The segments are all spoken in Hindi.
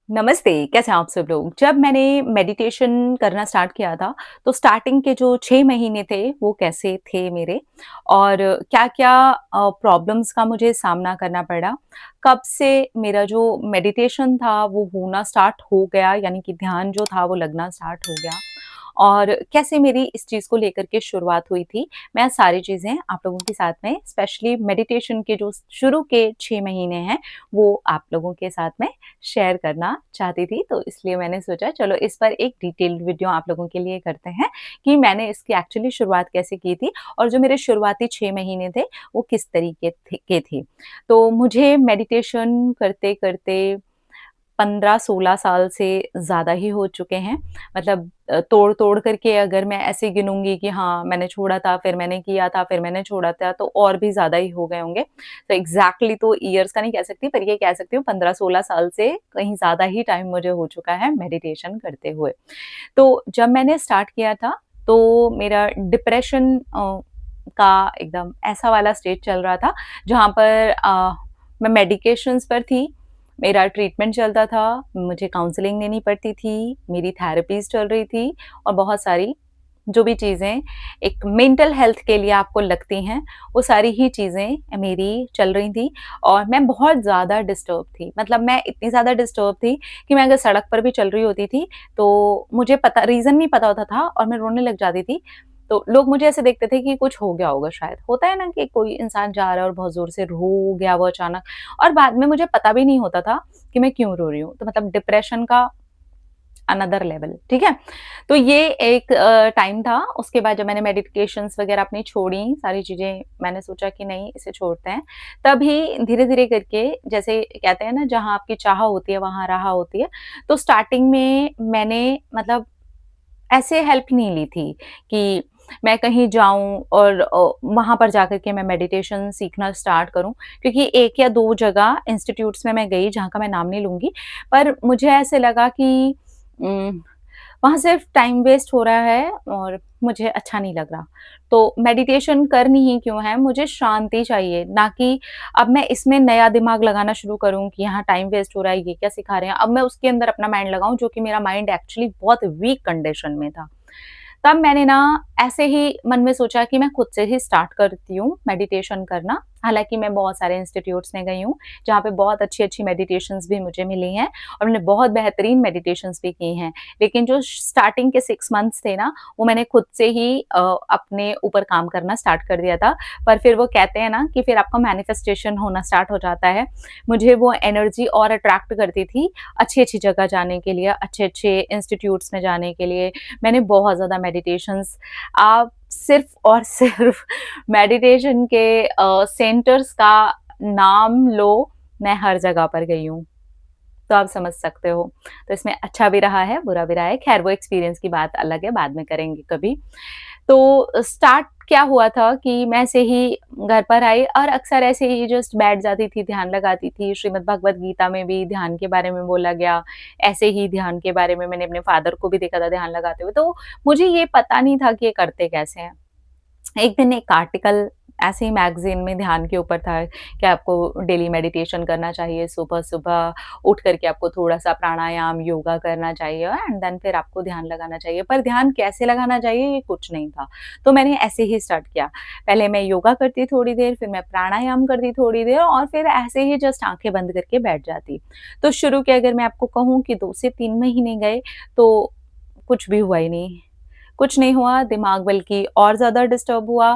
नमस्ते, कैसे हैं आप सब लोग? जब मैंने मेडिटेशन करना स्टार्ट किया था, तो स्टार्टिंग के जो 6 महीने थे, वो कैसे थे मेरे और क्या-क्या प्रॉब्लम्स का मुझे सामना करना पड़ा। कब से मेरा जो मेडिटेशन था, वो होना स्टार्ट हो गया, यानी कि ध्यान जो था, वो लगना स्टार्ट हो गया और कैसे मेरी इस चीज़ को लेकर के शुरुआत हुई थी। मैं सारी चीज़ें आप लोगों के साथ में स्पेशली मेडिटेशन के जो शुरू के 6 महीने हैं, वो आप लोगों के साथ में शेयर करना चाहती थी, तो इसलिए मैंने सोचा चलो इस पर एक डिटेल्ड वीडियो आप लोगों के लिए करते हैं कि मैंने इसकी एक्चुअली शुरुआत कैसे की थी और जो मेरे शुरुआती 6 महीने थे, वो किस तरीके थे। तो मुझे मेडिटेशन करते-करते 15-16 साल से ज़्यादा ही हो चुके हैं। मतलब तोड़-तोड़ करके अगर मैं ऐसे गिनूँगी कि हाँ, मैंने छोड़ा था, फिर मैंने किया था, फिर मैंने छोड़ा था, तो और भी ज़्यादा ही हो गए होंगे। तो एग्ज़ैक्टली तो ईयर्स का नहीं कह सकती, पर ये कह सकती हूँ 15-16 साल से कहीं ज़्यादा ही टाइम मुझे हो चुका है मेडिटेशन करते हुए। तो जब मैंने स्टार्ट किया था, तो मेरा डिप्रेशन का एकदम ऐसा वाला स्टेज चल रहा था, जहाँ पर मैं मेडिकेशंस पर थी, मेरा ट्रीटमेंट चलता था, मुझे काउंसलिंग लेनी पड़ती थी, मेरी थेरेपीज़ चल रही थी और बहुत सारी जो भी चीज़ें एक मेंटल हेल्थ के लिए आपको लगती हैं, वो सारी ही चीज़ें मेरी चल रही थी और मैं बहुत ज़्यादा डिस्टर्ब थी। मतलब मैं इतनी ज़्यादा डिस्टर्ब थी कि मैं अगर सड़क पर भी चल रही होती थी, तो मुझे पता रीज़न नहीं पता होता था और मैं रोने लग जाती थी। तो लोग मुझे ऐसे देखते थे कि कुछ हो गया होगा शायद। होता है ना कि कोई इंसान जा रहा है और बहुत ज़ोर से रो गया वो अचानक और बाद में मुझे पता भी नहीं होता था कि मैं क्यों रो रही हूँ। तो मतलब डिप्रेशन का अनदर लेवल, ठीक है? तो ये एक टाइम था, उसके बाद जब मैंने मेडिकेशंस वगैरह अपनी छोड़ी, सारी चीज़ें मैंने सोचा कि नहीं इसे छोड़ते हैं। तभी धीरे-धीरे करके जैसे कहते हैं ना जहाँ आपकी चाह होती है, वहाँ राह होती है। तो स्टार्टिंग में मैंने मतलब ऐसे हेल्प नहीं ली थी कि मैं कहीं जाऊँ और वहाँ पर जाकर के मैं मेडिटेशन सीखना स्टार्ट करूँ। क्योंकि 1 या 2 जगह इंस्टीट्यूट्स में मैं गई, जहाँ का मैं नाम नहीं लूँगी। पर मुझे ऐसे लगा कि उम, वहाँ सिर्फ टाइम वेस्ट हो रहा है और मुझे अच्छा नहीं लग रहा। तो मेडिटेशन करनी ही क्यों है, मुझे शांति चाहिए, ना कि अब मैं इसमें नया दिमाग लगाना शुरू करूँ कि यहाँ टाइम वेस्ट हो रहा है, ये क्या सिखा रहे हैं। अब मैं उसके अंदर अपना माइंड लगाऊँ, जो कि मेरा माइंड एक्चुअली बहुत वीक कंडीशन में था। तब मैंने ना ऐसे ही मन में सोचा कि मैं खुद से ही स्टार्ट करती हूँ मेडिटेशन करना। हालाँकि मैं बहुत सारे इंस्टीट्यूट्स में गई हूँ, जहाँ पे बहुत अच्छी-अच्छी मेडिटेशंस भी मुझे मिली हैं और मैंने बहुत बेहतरीन मेडिटेशंस भी की हैं। लेकिन जो स्टार्टिंग के 6 मंथ्स थे ना, वो मैंने खुद से ही अपने ऊपर काम करना स्टार्ट कर दिया था। पर फिर वो कहते हैं ना कि फिर आपका मैनिफेस्टेशन होना स्टार्ट हो जाता है। मुझे वो एनर्जी और अट्रैक्ट करती थी, अच्छी-अच्छी जगह जाने के लिए, अच्छे-अच्छे इंस्टीट्यूट्स में जाने के लिए। मैंने बहुत ज़्यादा मेडिटेशंस आप सिर्फ़ और सिर्फ़ मेडिटेशन के सेंटर्स का नाम लो, मैं हर जगह पर गई हूँ। तो आप समझ सकते हो। तो इसमें अच्छा भी रहा है, बुरा भी रहा है। ख़ैर वो एक्सपीरियंस की बात अलग है, बाद में करेंगे कभी। तो स्टार्ट क्या हुआ था कि मैं ऐसे ही घर पर आई और अक्सर ऐसे ही जस्ट बैठ जाती थी, ध्यान लगाती थी। श्रीमद् भगवत गीता में भी ध्यान के बारे में बोला गया। ऐसे ही ध्यान के बारे में मैंने अपने फ़ादर को भी देखा था ध्यान लगाते हुए। तो मुझे ये पता नहीं था कि ये करते कैसे हैं। एक दिन एक आर्टिकल ऐसे ही मैगज़ीन में ध्यान के ऊपर था कि आपको डेली मेडिटेशन करना चाहिए, सुबह-सुबह उठ कर के आपको थोड़ा-सा प्राणायाम, योगा करना चाहिए एंड देन फिर आपको ध्यान लगाना चाहिए। पर ध्यान कैसे लगाना चाहिए ये कुछ नहीं था। तो मैंने ऐसे ही स्टार्ट किया। पहले मैं योगा करती थोड़ी देर, फिर मैं प्राणायाम करती थोड़ी देर और फिर ऐसे ही जस्ट आँखें बंद करके बैठ जाती। तो शुरू के अगर मैं आपको कहूँ कि 2 से 3 महीने गए तो कुछ भी हुआ ही नहीं। कुछ नहीं हुआ, दिमाग बल्कि और ज़्यादा डिस्टर्ब हुआ,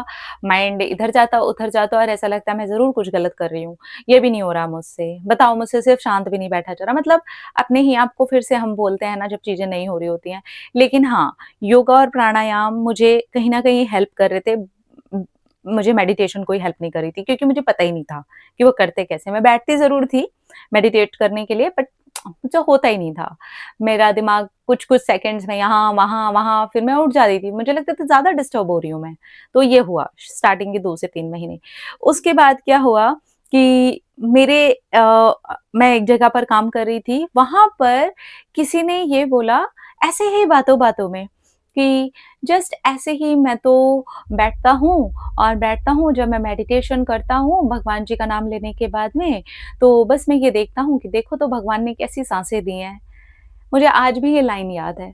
माइंड इधर जाता, उधर जाता और ऐसा लगता है मैं ज़रूर कुछ गलत कर रही हूँ। ये भी नहीं हो रहा मुझसे, बताओ मुझसे सिर्फ़ शांत भी नहीं बैठा जा रहा। मतलब अपने ही आप को फिर से हम बोलते हैं ना जब चीज़ें नहीं हो रही होती हैं। लेकिन हाँ, योगा और प्राणायाम मुझे कहीं न कहीं हेल्प कर रहे थे। मुझे मेडिटेशन कोई हेल्प नहीं कर रही थी क्योंकि मुझे पता ही नहीं था कि वो करते कैसे हैं। मैं बैठती ज़रूर थी मेडिटेट करने के लिए बट मुझसे होता ही नहीं था। मेरा दिमाग कुछ-कुछ सेकंड्स में यहाँ, वहाँ, वहाँ फिर मैं उठ जाती थी। मुझे लगता था ज़्यादा डिस्टर्ब हो रही हूँ मैं। तो ये हुआ स्टार्टिंग के 2 से 3 महीने। उसके बाद क्या हुआ कि मेरे मैं एक जगह पर काम कर रही थी, वहाँ पर किसी ने ये बोला ऐसे ही बातों-बातों में कि जस्ट ऐसे ही मैं तो बैठता हूँ और बैठता हूँ जब मैं मेडिटेशन करता हूँ भगवान जी का नाम लेने के बाद में, तो बस मैं ये देखता हूँ कि देखो तो भगवान ने कैसी साँसें दी हैं। मुझे आज भी ये लाइन याद है।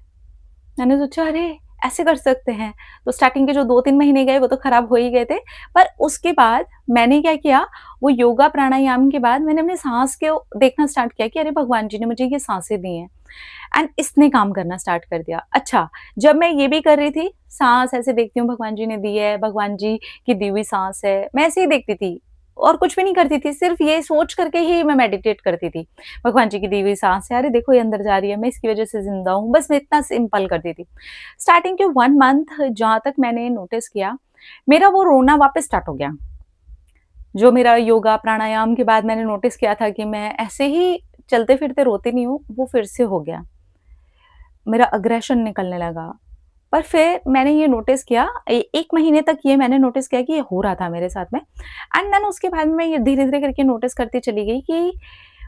मैंने सोचा अरे! ऐसे कर सकते हैं। तो स्टार्टिंग के जो 2-3 महीने गए वो तो खराब हो ही गए थे। पर उसके बाद मैंने क्या किया, वो योगा प्राणायाम के बाद मैंने अपनी साँस को देखना स्टार्ट किया कि अरे भगवान जी ने मुझे ये साँसें दी हैं एंड इसने काम करना स्टार्ट कर दिया। अच्छा, जब मैं ये भी कर रही थी, साँस ऐसे देखती हूँ भगवान जी ने दी है, भगवान जी की दी हुई साँस है, मैं ऐसे ही देखती थी और कुछ भी नहीं करती थी, सिर्फ़ ये सोच करके ही मैं मेडिटेट करती थी। भगवान जी की दी हुई साँस है, अरे देखो ये अंदर जा रही है, मैं इसकी वज़ह से ज़िंदा हूँ, बस मैं इतना सिंपल करती थी। स्टार्टिंग के 1 मंथ जहाँ तक मैंने नोटिस किया, मेरा वो रोना वापस स्टार्ट हो गया। जो मेरा योगा प्राणायाम के बाद मैंने नोटिस किया था कि मैं ऐसे ही चलते-फिरते रोती नहीं हूँ, वो फिर से हो गया। मेरा अग्रेशन निकलने लगा। पर फिर मैंने ये नोटिस किया 1 महीने तक ये मैंने नोटिस किया कि ये हो रहा था मेरे साथ में एंड देन उसके बाद में ये धीरे-धीरे करके नोटिस करती चली गई कि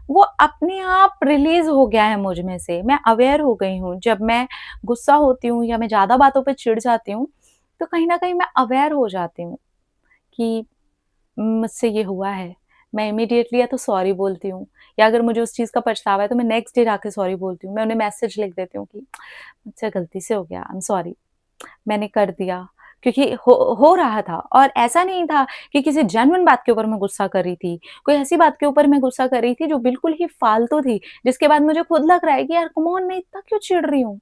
वो अपने आप रिलीज़ हो गया है मुझ में से। मैं अवेयर हो गई हूँ। जब मैं गुस्सा होती हूँ या मैं ज़्यादा बातों पे चिढ़ जाती हूँ, तो कहीं न कहीं मैं अवेयर हो जाती हूँ कि मुझसे ये हुआ है। मैं इमीडिएटली या तो सॉरी बोलती हूँ या अगर मुझे उस चीज़ का पछतावा है तो मैं नेक्स्ट डे जाके सॉरी बोलती हूँ। मैं उन्हें मैसेज लिख देती हूँ कि मुझसे गलती से हो गया, आई एम सॉरी। मैंने कर दिया क्योंकि हो रहा था और ऐसा नहीं था कि किसी जेन्युइन बात के ऊपर मैं गुस्सा कर रही थी। कोई ऐसी बात के ऊपर मैं गुस्सा कर रही थी जो बिल्कुल ही फालतू थी, जिसके बाद मुझे खुद लग रहा है कि यार कम ऑन मैं इतना क्यों चिढ़ रही हूँ?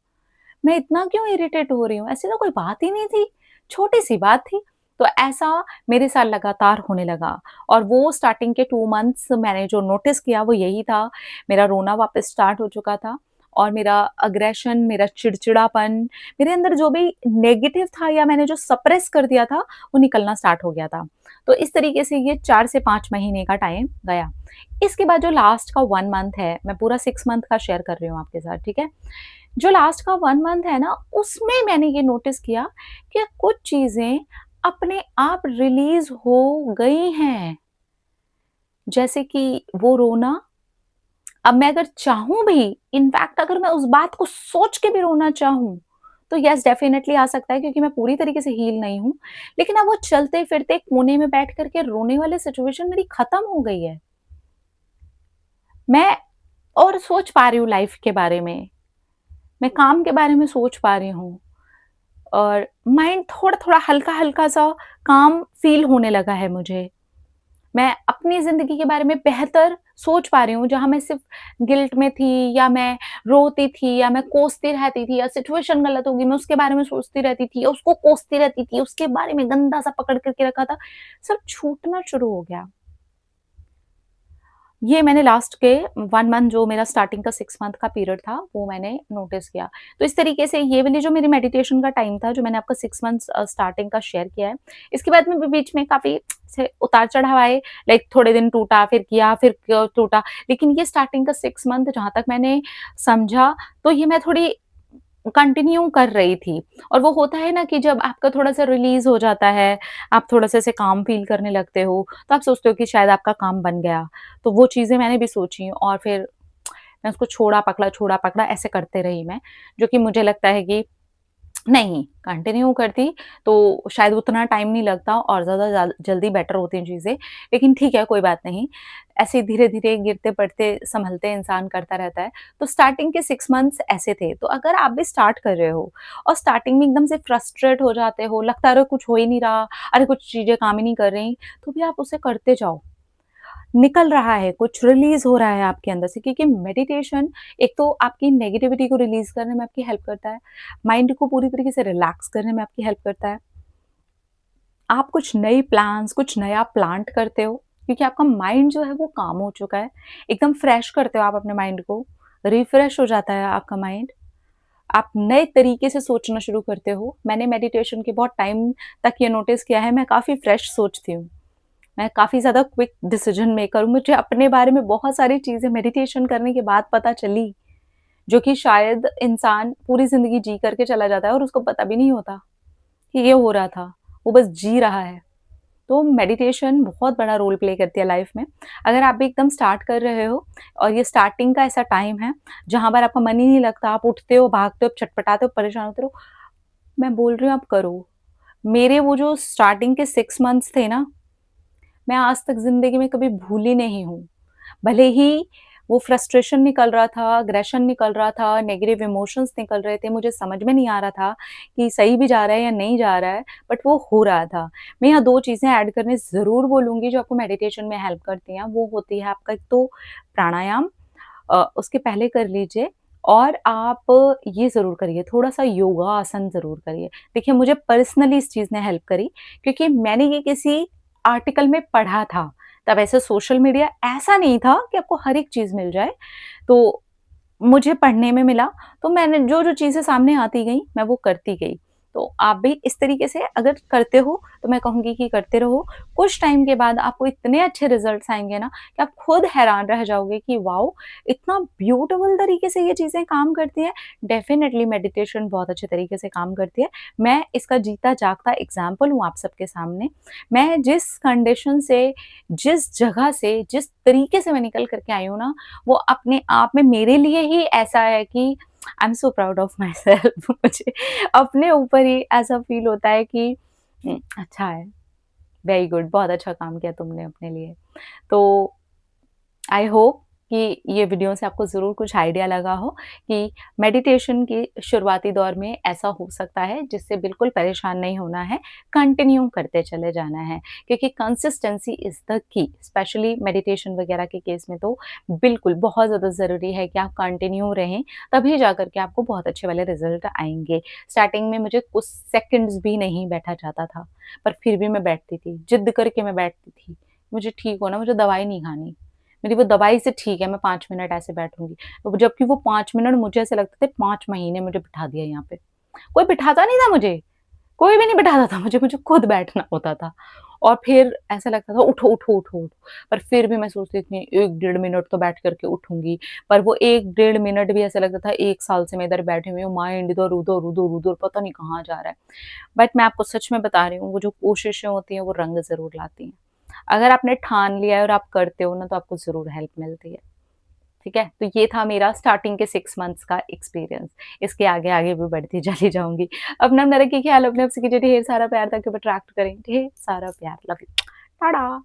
मैं इतना क्यों इरिटेट हो रही हूँ? ऐसी तो कोई बात ही नहीं थी, छोटी-सी बात थी। तो ऐसा मेरे साथ लगातार होने लगा और वो स्टार्टिंग के 2 मंथ्स मैंने जो नोटिस किया वो यही था, मेरा रोना वापस स्टार्ट हो चुका था और मेरा अग्रेशन, मेरा चिड़चिड़ापन, मेरे अंदर जो भी नेगेटिव था या मैंने जो सप्रेस कर दिया था, वो निकलना स्टार्ट हो गया था। तो इस तरीके से ये 4 से 5 महीने का टाइम गया। इसके बाद जो लास्ट का 1 मंथ है, मैं पूरा 6 मंथ का शेयर कर रही हूँ आपके साथ, ठीक है? जो लास्ट का 1 मंथ है ना, उसमें मैंने ये नोटिस किया कि कुछ चीज़ें अपने आप रिलीज़ हो गई हैं। जैसे कि वो रोना, अब मैं अगर चाहूँ भी, इनफैक्ट अगर मैं उस बात को सोच के भी रोना चाहूँ, तो येस डेफ़िनेटली आ सकता है क्योंकि मैं पूरी तरीके से हील नहीं हूँ। लेकिन अब वो चलते-फिरते कोने में बैठ कर के रोने वाली सिचुएशन मेरी खत्म हो गई है। मैं और सोच पा रही हूँ लाइफ़ के बारे में, मैं काम के बारे में सोच पा रही हूँ। और माइंड थोड़ा-थोड़ा हल्का-हल्का सा काम फ़ील होने लगा है मुझे। मैं अपनी ज़िंदगी के बारे में बेहतर सोच पा रही हूँ, जहाँ मैं सिर्फ़ गिल्ट में थी या मैं रोती थी या मैं कोसती रहती थी या सिचुएशन गलत होगी, मैं उसके बारे में सोचती रहती थी या उसको कोसती रहती थी, उसके बारे में गंदा-सा पकड़ कर के रखा था, सब छूटना शुरू हो गया। ये मैंने लास्ट के 1 मंथ जो मेरा स्टार्टिंग का 6 मंथ का पीरियड था, वो मैंने नोटिस किया। तो इस तरीके से ये वाली जो मेरी मेडिटेशन का टाइम था, जो मैंने आपको 6 मंथ्स स्टार्टिंग का शेयर किया है। इसके बाद में भी बीच में काफ़ी से उतार-चढ़ाव आए, लाइक थोड़े दिन टूटा, फिर किया, फिर टूटा। लेकिन ये स्टार्टिंग का 6 मंथ जहाँ तक मैंने समझा, तो ये मैं थोड़ी कंटिन्यू कर रही थी और वो होता है ना कि जब आपका थोड़ा-सा रिलीज़ हो जाता है, आप थोड़ा-सा ऐसे काम फ़ील करने लगते हो, तो आप सोचते हो कि शायद आपका काम बन गया। तो वो चीज़ें मैंने भी सोची और फिर मैं उसको छोड़ा पकड़ा ऐसे करते रही मैं, जो कि मुझे लगता है कि नहीं, कंटिन्यू करती तो शायद उतना टाइम नहीं लगता और ज़्यादा जल्दी बेटर होती चीज़ें। लेकिन ठीक है, कोई बात नहीं। ऐसे ही धीरे-धीरे गिरते-पड़ते, संभलते इंसान करता रहता है। तो स्टार्टिंग के 6 मंथ्स ऐसे थे। तो अगर आप भी स्टार्ट कर रहे हो और स्टार्टिंग में एकदम से फ्रस्ट्रेट हो जाते हो, लगता है अरे कुछ हो ही नहीं रहा, अरे कुछ चीज़ें काम ही नहीं कर रही, तो भी आप उसे करते जाओ। निकल रहा है, कुछ रिलीज़ हो रहा है आपके अंदर से क्योंकि मेडिटेशन एक तो आपकी नेगेटिविटी को रिलीज़ करने में आपकी हेल्प करता है, माइंड को पूरी तरीके से रिलैक्स करने में आपकी हेल्प करता है। आप कुछ नई प्लान्स, कुछ नया प्लांट करते हो क्योंकि आपका माइंड जो है वो काम हो चुका है। एकदम फ्रेश करते हो आप अपने माइंड को, रिफ्रेश हो जाता है आपका माइंड। आप नए तरीके से सोचना शुरू करते हो। मैंने मेडिटेशन के बहुत टाइम तक ये नोटिस किया है, मैं काफ़ी फ्रेश सोचती हूँ। मैं काफ़ी ज़्यादा क्विक डिसीजन मेकर हूँ। मुझे अपने बारे में बहुत सारी चीज़ें मेडिटेशन करने के बाद पता चली, जो कि शायद इंसान पूरी ज़िंदगी जी करके चला जाता है और उसको पता भी नहीं होता कि ये हो रहा था। वो बस जी रहा है। तो मेडिटेशन बहुत बड़ा रोल प्ले करती है लाइफ में। अगर आप भी एकदम स्टार्ट कर रहे हो और ये स्टार्टिंग का ऐसा टाइम है, जहाँ पर आपका मन ही नहीं लगता, आप उठते हो, भागते हो, छटपटाते हो, परेशान होते हो, मैं बोल रही हूँ आप करो। मेरे वो जो स्टार्टिंग के 6 मंथ्स थे ना, मैं आज तक ज़िंदगी में कभी भूली नहीं हूँ। भले ही वो फ्रस्ट्रेशन निकल रहा था, अग्रेशन निकल रहा था, नेगेटिव इमोशंस निकल रहे थे, मुझे समझ में नहीं आ रहा था कि सही भी जा रहा है या नहीं जा रहा है, बट वो हो रहा था। मैं यहाँ 2 चीज़ें ऐड करने ज़रूर बोलूँगी जो आपको मेडिटेशन में हेल्प करती हैं, वो होती है आपका एक तो प्राणायाम, उसके पहले कर लीजिए और आप ये ज़रूर करिए, थोड़ा-सा योगा आसन ज़रूर करिए। देखिए, मुझे पर्सनली इस चीज़ ने हेल्प करी क्योंकि मैंने ये किसी आर्टिकल में पढ़ा था। तब ऐसे सोशल मीडिया ऐसा नहीं था कि आपको हर एक चीज़ मिल जाए। तो मुझे पढ़ने में मिला, तो मैंने जो-जो चीज़ें सामने आती गईं, मैं वो करती गई। तो आप भी इस तरीके से अगर करते हो, तो मैं कहूँगी कि करते रहो। कुछ टाइम के बाद आपको इतने अच्छे रिज़ल्ट्स आएँगे ना, कि आप खुद हैरान रह जाओगे कि वॉव! इतना ब्यूटीफुल तरीके से ये चीज़ें काम करती हैं। डेफ़िनिटली मेडिटेशन बहुत अच्छे तरीके से काम करती है। मैं इसका जीता-जागता एग्ज़ाम्पल हूँ आप सबके सामने। मैं जिस कंडीशन से, जिस जगह से, जिस तरीके से मैं निकल कर के आई हूँ ना, वो अपने आप में मेरे लिए ही ऐसा है कि I am so proud of my self मुझे अपने ऊपर ही ऐसा फ़ील होता है कि अच्छा है, वेरी गुड बहुत अच्छा काम किया तुमने अपने लिए। तो आई होप कि ये वीडियो से आपको ज़रूर कुछ आइडिया लगा हो कि मेडिटेशन की शुरुआती दौर में ऐसा हो सकता है जिससे बिल्कुल परेशान नहीं होना है, कंटिन्यू करते चले जाना है क्योंकि consistency is the key specially meditation वगैरह के केस में तो बिल्कुल बहुत ज़्यादा ज़रूरी है कि आप कंटिन्यू रहें, तभी जाकर के आपको बहुत अच्छे वाले रिज़ल्ट आएँगे। स्टार्टिंग में मुझे कुछ सेकंड्स भी नहीं बैठा जाता था, पर फिर भी मैं बैठती थी, ज़िद करके मैं बैठती थी। मुझे ठीक होना, मुझे दवाई नहीं खानी। मेरी वो दवाई से ठीक है, मैं 5 मिनट ऐसे बैठूँगी। तो जबकि वो 5 मिनट मुझे ऐसे लगते थे 5 महीने मुझे बिठा दिया यहाँ पे। कोई बिठाता नहीं था मुझे, कोई भी नहीं बिठाता था मुझे, मुझे खुद बैठना होता था। और फिर ऐसा लगता था उठो, उठो, उठो, उठो। पर फिर भी मैं सोचती थी 1 डेढ़ मिनट तो बैठ कर के उठूँगी। पर वो 1 डेढ़ मिनट भी ऐसा लगता था 1 साल से मैं इधर बैठी हुई हूँ, माइंड इधर-उधर, उधर-उधर पता नहीं कहाँ जा रहा है। बट मैं आपको सच में बता रही हूँ, वो जो कोशिशें होती हैं वो रंग ज़रूर लाती हैं। अगर आपने ठान लिया है और आप करते हो ना तो आपको ज़रूर हेल्प मिलती है, ठीक है? तो ये था मेरा स्टार्टिंग के 6 मंथ्स का एक्सपीरियंस। इसके आगे-आगे भी बढ़ती चली जाऊँगी। अपना-अपना रखिए ख़्याल, अपने आप से कीजिए ढेर सारा प्यार ताकि वो अट्रैक्ट करें। ढेर सारा प्यार। Love you. टाटा।